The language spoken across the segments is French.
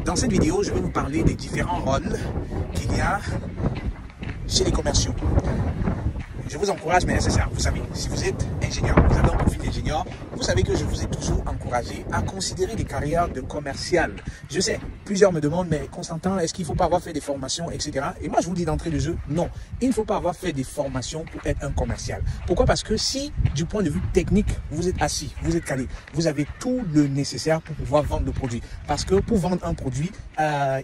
Dans cette vidéo, je vais vous parler des différents rôles qu'il y a chez les commerciaux. Je vous encourage, mais c'est ça, vous savez, si vous êtes ingénieur, vous avez un profil d'ingénieur, vous savez que je vous ai toujours encouragé à considérer des carrières de commercial. Je sais, plusieurs me demandent, mais Constantin, est-ce qu'il ne faut pas avoir fait des formations, etc. Et moi, je vous dis d'entrée de jeu, non, il ne faut pas avoir fait des formations pour être un commercial. Pourquoi? Parce que si, du point de vue technique, vous êtes assis, vous êtes calé, vous avez tout le nécessaire pour pouvoir vendre le produit. Parce que pour vendre un produit,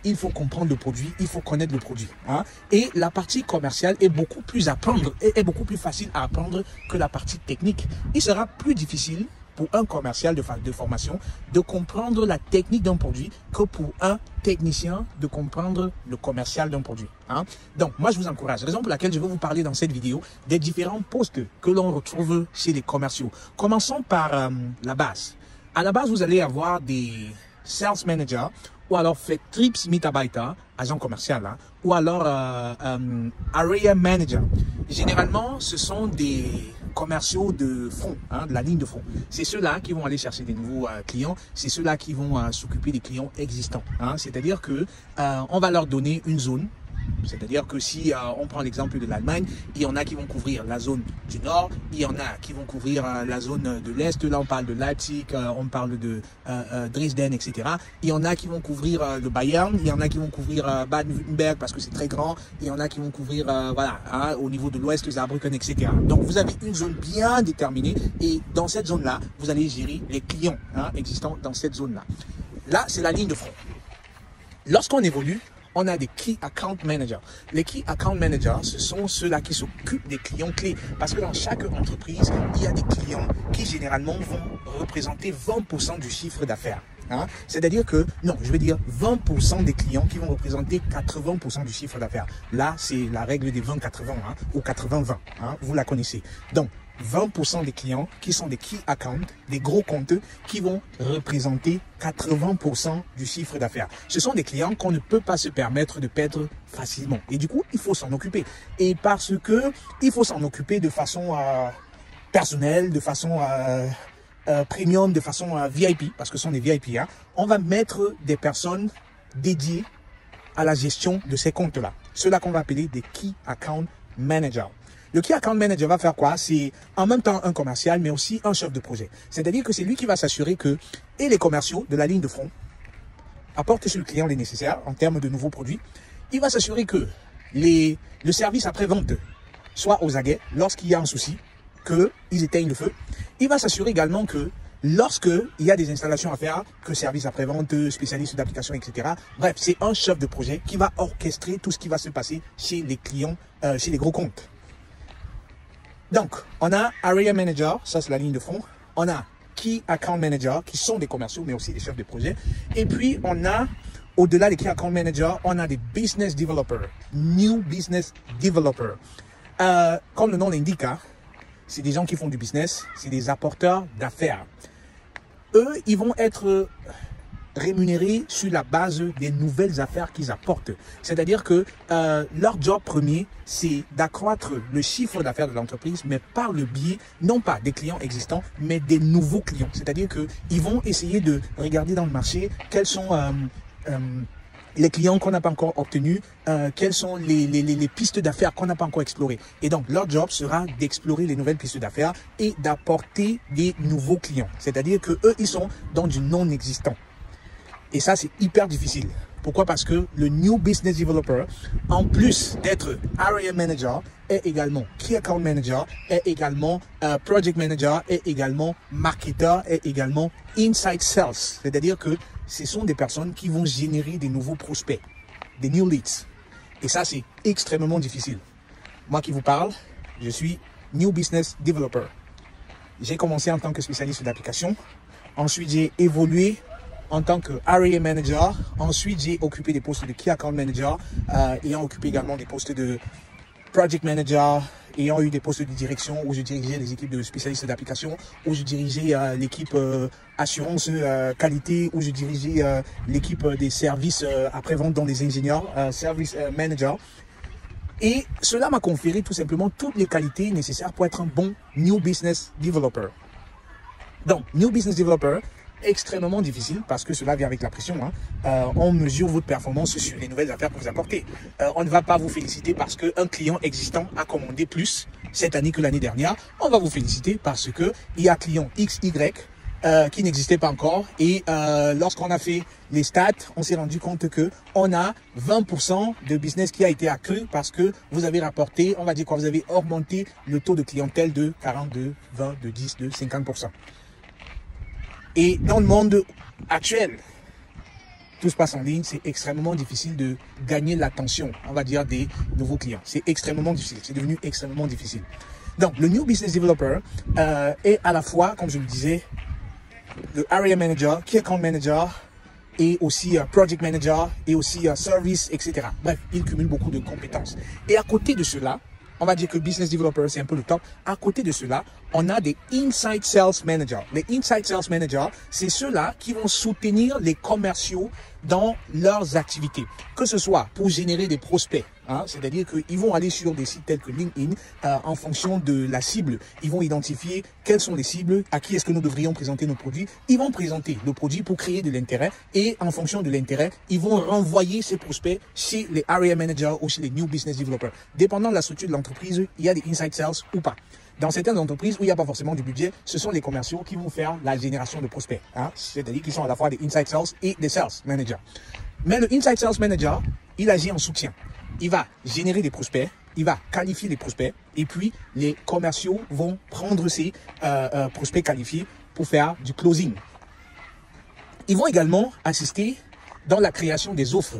il faut comprendre le produit, il faut connaître le produit. Hein? Et la partie commerciale est beaucoup plus à apprendre, est beaucoup plus facile à apprendre que la partie technique. Il sera plus difficile pour un commercial de formation de comprendre la technique d'un produit que pour un technicien de comprendre le commercial d'un produit. Hein? Donc, moi, je vous encourage. Raison pour laquelle je vais vous parler dans cette vidéo des différents postes que l'on retrouve chez les commerciaux. Commençons par la base. À la base, vous allez avoir des sales managers ou alors Vertriebs Mitarbeiter, agent commercial, hein, ou alors area manager. Généralement, ce sont des commerciaux de front, hein, de la ligne de front. C'est ceux-là qui vont aller chercher des nouveaux clients, c'est ceux-là qui vont s'occuper des clients existants. Hein. C'est-à-dire que on va leur donner une zone. C'est-à-dire que si on prend l'exemple de l'Allemagne, il y en a qui vont couvrir la zone du nord, il y en a qui vont couvrir la zone de l'est, là on parle de Leipzig, on parle de Dresden, etc. Il y en a qui vont couvrir le Bayern, il y en a qui vont couvrir Baden-Württemberg parce que c'est très grand, il y en a qui vont couvrir voilà, hein, au niveau de l'ouest, Saarbrücken, etc. Donc vous avez une zone bien déterminée et dans cette zone-là, vous allez gérer les clients hein, existants dans cette zone-là. Là, c'est la ligne de front. Lorsqu'on évolue, on a des Key Account Managers. Les Key Account Managers, ce sont ceux-là qui s'occupent des clients clés. Parce que dans chaque entreprise, il y a des clients qui généralement vont représenter 20% du chiffre d'affaires. Hein? C'est-à-dire que, non, je veux dire 20% des clients qui vont représenter 80% du chiffre d'affaires. Là, c'est la règle des 20-80 hein, ou 80-20. Hein? Vous la connaissez. Donc, 20% des clients qui sont des key accounts, des gros comptes qui vont représenter 80% du chiffre d'affaires. Ce sont des clients qu'on ne peut pas se permettre de perdre facilement. Et du coup, il faut s'en occuper. Et parce que il faut s'en occuper de façon personnelle, de façon premium, de façon VIP, parce que ce sont des VIP, hein, on va mettre des personnes dédiées à la gestion de ces comptes-là. Ceux-là qu'on va appeler des Key Account Managers. Le Key Account Manager va faire quoi? C'est en même temps un commercial, mais aussi un chef de projet. C'est-à-dire que c'est lui qui va s'assurer que et les commerciaux de la ligne de front apportent sur le client les nécessaires en termes de nouveaux produits. Il va s'assurer que le service après-vente soit aux aguets lorsqu'il y a un souci, qu'ils éteignent le feu. Il va s'assurer également que lorsqu'il y a des installations à faire, que service après-vente, spécialiste d'application, etc. Bref, c'est un chef de projet qui va orchestrer tout ce qui va se passer chez les clients, chez les gros comptes. Donc, on a Area Manager, ça c'est la ligne de fond. On a Key Account Manager, qui sont des commerciaux, mais aussi des chefs de projet. Et puis, on a, au-delà des Key Account Manager, on a des Business Developers, New Business Developers. Comme le nom l'indique, hein, c'est des gens qui font du business, c'est des apporteurs d'affaires. Eux, ils vont être rémunérés sur la base des nouvelles affaires qu'ils apportent. C'est-à-dire que leur job premier, c'est d'accroître le chiffre d'affaires de l'entreprise, mais par le biais, non pas des clients existants, mais des nouveaux clients. C'est-à-dire qu'ils vont essayer de regarder dans le marché quels sont les clients qu'on n'a pas encore obtenus, quelles sont les pistes d'affaires qu'on n'a pas encore explorées. Et donc, leur job sera d'explorer les nouvelles pistes d'affaires et d'apporter des nouveaux clients. C'est-à-dire que eux, ils sont dans du non-existant. Et ça, c'est hyper difficile. Pourquoi? Parce que le New Business Developer, en plus d'être Area Manager, est également Key Account Manager, est également Project Manager, est également Marketer, est également Inside Sales. C'est-à-dire que ce sont des personnes qui vont générer des nouveaux prospects, des new leads. Et ça, c'est extrêmement difficile. Moi qui vous parle, je suis New Business Developer. J'ai commencé en tant que spécialiste d'application. Ensuite, j'ai évolué en tant que Area Manager. Ensuite, j'ai occupé des postes de Key Account Manager, ayant occupé également des postes de Project Manager, ayant eu des postes de direction où je dirigeais les équipes de spécialistes d'application, où je dirigeais l'équipe assurance qualité, où je dirigeais l'équipe des services après-vente dans les ingénieurs, Service Manager. Et cela m'a conféré tout simplement toutes les qualités nécessaires pour être un bon New Business Developer. Donc, New Business Developer, extrêmement difficile parce que cela vient avec la pression. On mesure votre performance sur les nouvelles affaires que vous apportez. On ne va pas vous féliciter parce qu'un client existant a commandé plus cette année que l'année dernière. On va vous féliciter parce qu'il y a client XY qui n'existait pas encore. Et lorsqu'on a fait les stats, on s'est rendu compte que on a 20% de business qui a été accru parce que vous avez rapporté, on va dire quoi, vous avez augmenté le taux de clientèle de 40, de 20, de 10, de 50%. Et dans le monde actuel, tout se passe en ligne, c'est extrêmement difficile de gagner l'attention, on va dire, des nouveaux clients. C'est extrêmement difficile, c'est devenu extrêmement difficile. Donc, le New Business Developer est à la fois, comme je le disais, le Area Manager, Key Account Manager, et aussi Project Manager, et aussi Service, etc. Bref, il cumule beaucoup de compétences. Et à côté de cela, on va dire que Business Developer, c'est un peu le top. À côté de cela, on a des Inside Sales Managers. Les Inside Sales Managers, c'est ceux-là qui vont soutenir les commerciaux dans leurs activités. Que ce soit pour générer des prospects, c'est-à-dire qu'ils vont aller sur des sites tels que LinkedIn en fonction de la cible. Ils vont identifier quelles sont les cibles, à qui est-ce que nous devrions présenter nos produits. Ils vont présenter le produit pour créer de l'intérêt et en fonction de l'intérêt, ils vont renvoyer ces prospects chez les Area Managers ou chez les New Business Developers. Dépendant de la structure de l'entreprise, il y a des Inside Sales ou pas. Dans certaines entreprises où il n'y a pas forcément du budget, ce sont les commerciaux qui vont faire la génération de prospects. C'est-à-dire qu'ils sont à la fois des Inside Sales et des Sales Managers. Mais le Inside Sales Manager, il agit en soutien. Il va générer des prospects, il va qualifier les prospects et puis les commerciaux vont prendre ces prospects qualifiés pour faire du closing. Ils vont également assister dans la création des offres.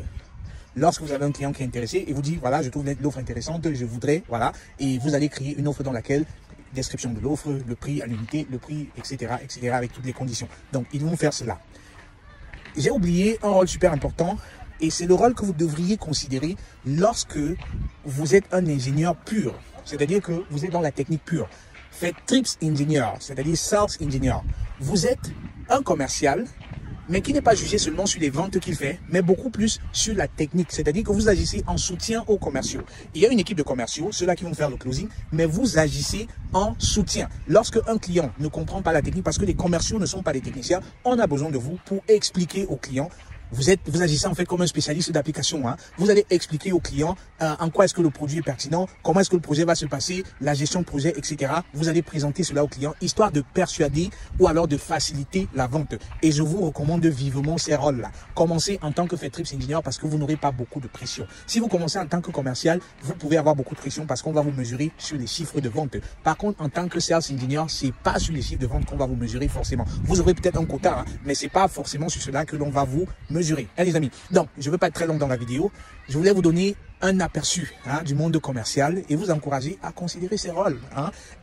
Lorsque vous avez un client qui est intéressé et vous dit, voilà, je trouve l'offre intéressante, je voudrais, voilà, et vous allez créer une offre dans laquelle, description de l'offre, le prix à l'unité, le prix, etc., avec toutes les conditions. Donc, ils vont faire cela. J'ai oublié un rôle super important et c'est le rôle que vous devriez considérer lorsque vous êtes un ingénieur pur, c'est-à-dire que vous êtes dans la technique pure. Faites Trips Engineer, c'est-à-dire Sales Engineer. Vous êtes un commercial, mais qui n'est pas jugé seulement sur les ventes qu'il fait, mais beaucoup plus sur la technique. C'est-à-dire que vous agissez en soutien aux commerciaux. Il y a une équipe de commerciaux, ceux-là qui vont faire le closing, mais vous agissez en soutien. Lorsque un client ne comprend pas la technique, parce que les commerciaux ne sont pas des techniciens, on a besoin de vous pour expliquer au client. Vous agissez en fait comme un spécialiste d'application. Vous allez expliquer au client en quoi est-ce que le produit est pertinent, comment est-ce que le projet va se passer, la gestion de projet, etc. Vous allez présenter cela au client, histoire de persuader ou alors de faciliter la vente. Et je vous recommande vivement ces rôles-là. Commencez en tant que Trips Engineer parce que vous n'aurez pas beaucoup de pression. Si vous commencez en tant que commercial, vous pouvez avoir beaucoup de pression parce qu'on va vous mesurer sur les chiffres de vente. Par contre, en tant que Sales Engineer, c'est pas sur les chiffres de vente qu'on va vous mesurer forcément. Vous aurez peut-être un quota, mais c'est pas forcément sur cela que l'on va vous mesurer. Les amis, donc je ne veux pas être très long dans la vidéo. Je voulais vous donner un aperçu du monde commercial et vous encourager à considérer ces rôles.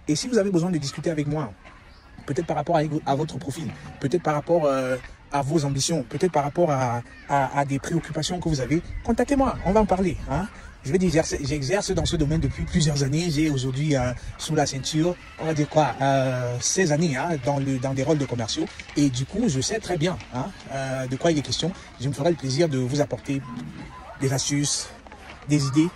Et si vous avez besoin de discuter avec moi, peut-être par rapport à votre profil, peut-être par rapport à vos ambitions, peut-être par rapport à des préoccupations que vous avez, contactez-moi, on va en parler. Je vais dire, j'exerce dans ce domaine depuis plusieurs années. J'ai aujourd'hui sous la ceinture, on va dire quoi, 16 années dans des rôles de commerciaux. Et du coup, je sais très bien de quoi il est question. Je me ferai le plaisir de vous apporter des astuces, des idées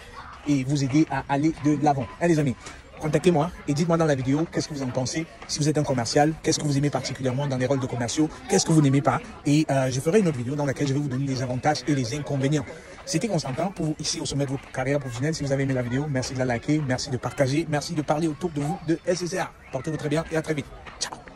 et vous aider à aller de l'avant. Les amis, contactez-moi et dites-moi dans la vidéo qu'est-ce que vous en pensez. Si vous êtes un commercial, qu'est-ce que vous aimez particulièrement dans les rôles de commerciaux, qu'est-ce que vous n'aimez pas. Et je ferai une autre vidéo dans laquelle je vais vous donner les avantages et les inconvénients. C'était Constantin pour vous ici au sommet de votre carrière professionnelle. Si vous avez aimé la vidéo, merci de la liker, merci de partager, merci de parler autour de vous de SSR. Portez-vous très bien et à très vite. Ciao.